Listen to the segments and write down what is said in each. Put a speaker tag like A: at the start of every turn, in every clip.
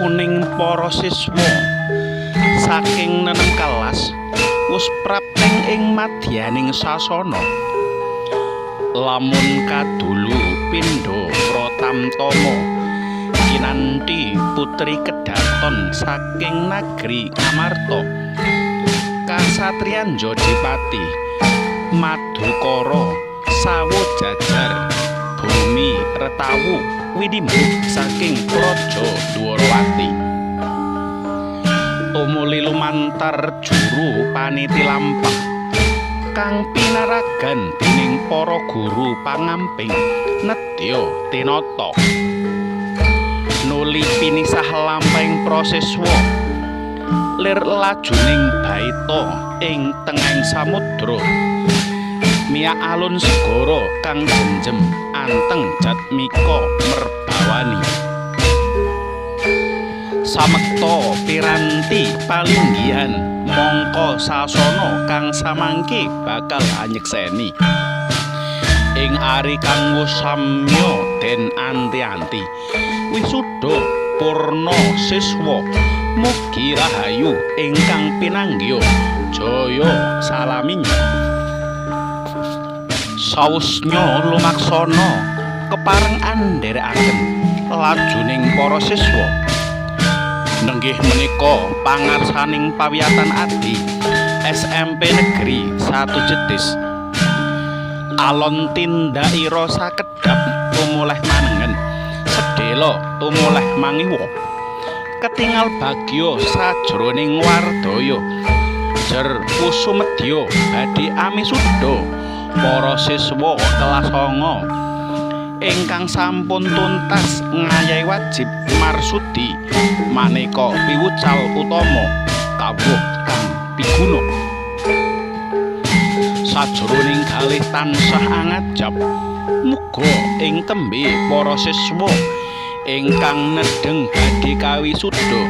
A: kuning para siswa saking nenem kelas wis prapting ing madyaning sasana. Lamun kadulu pindha pratamtama kinanthi putri kedaton saking nagri Ngamarta kasatriyan Jodipati Madukara sawo jajar bumi retawu winimbuh saking praja Dwarawati tumuli lumantar juru paniti lampah kang pinaragan dening para guru pangamping nedya tinata nuli pinisah lampahing proseswa lir lajuning baita ing tengahing samudra miyak alun segara kang jenjem anteng jatmika merbawani samekta piranti palinggihan mangka sasana kang samangke bakal anyekseni ing ari kang wis samya den anti-anti wisuda purna siswa mugi rahayu ingkang pinanggya jaya salaminya. Sausnya lumaksana kepareng andherekaken lajuning para siswa nenggih menika pangarsaning pawiyatan adi SMP Negeri 1 Jetis alon tindakira sakedhap tumuleh manengen sedhela tumuleh mangiwa ketingal bagya sajroning wardaya jer Pusumedya badhe amisudha para siswa kelas 9 ingkang sampun tuntas ngayahi wajib marsudi maneka piwucal utama kawruh kang piguna sajroning kalih tansah angajab muga ing tembe para siswa ingkang nedeng badhe kawisuda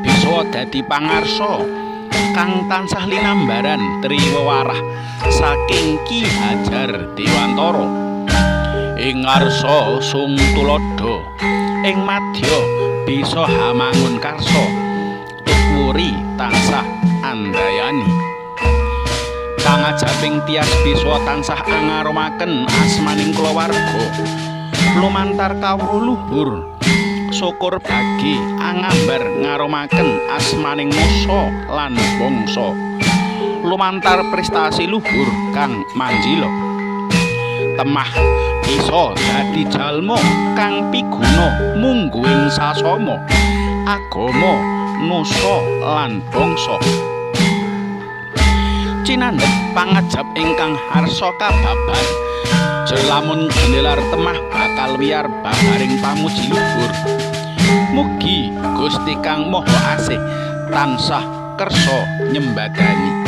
A: bisa dadi pangarsa kang tansah linambaran triwewarah saking Ki Hajar Dewantara ing ngarsa sung tuladha ing madya bisa hamangun karsa tuwuri tansah andayani kangajaping tias bisa tansah angaromaken asmaning kulawarga lumantar kawruh luhur syukur bagi angambar ngaromaken asmaning masa lan bangsa lumantar prestasi luhur kang manjila temah bisa dadi jalma kang piguna mungguing sasama agama nusa lan bangsa cinandhep pangajab ingkang harsa kababar jelamun jendelar temah bakal wiyar babaring pamuji luhur mugi Gusti Kang Maha Asih tansah kersa nyembadani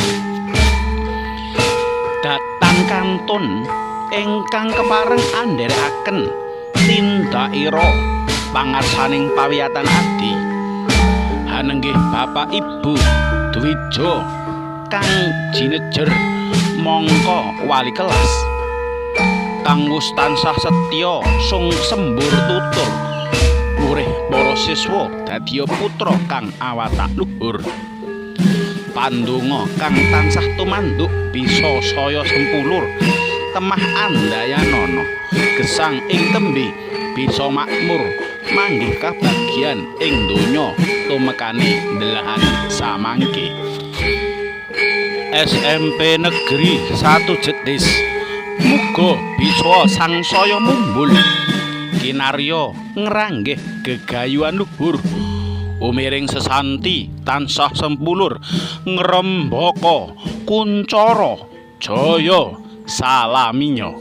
A: datan kantun ingkang kepareng andherekaken tindakira pangarsaning pawiyatan adi hanenggih Bapak Ibu Dwija kang jinejer mangka wali kelas kang wis tansah setya sung sembur tutur murih para siswa dadiya putra kang awatak luhur pandonga kang tansah tumanduk bisa saya sempulur temah andayanana gesang ing tembe bisa makmur manggih kabagyan ing donya tumekane ndelahan samangke SMP Negeri 1 Jetis muga bisa sangsaya mumbul kinarya ngranggih gegayuhan luhur umiring sesanti tansah sempulur ngrembaka kuncara jaya salaminya.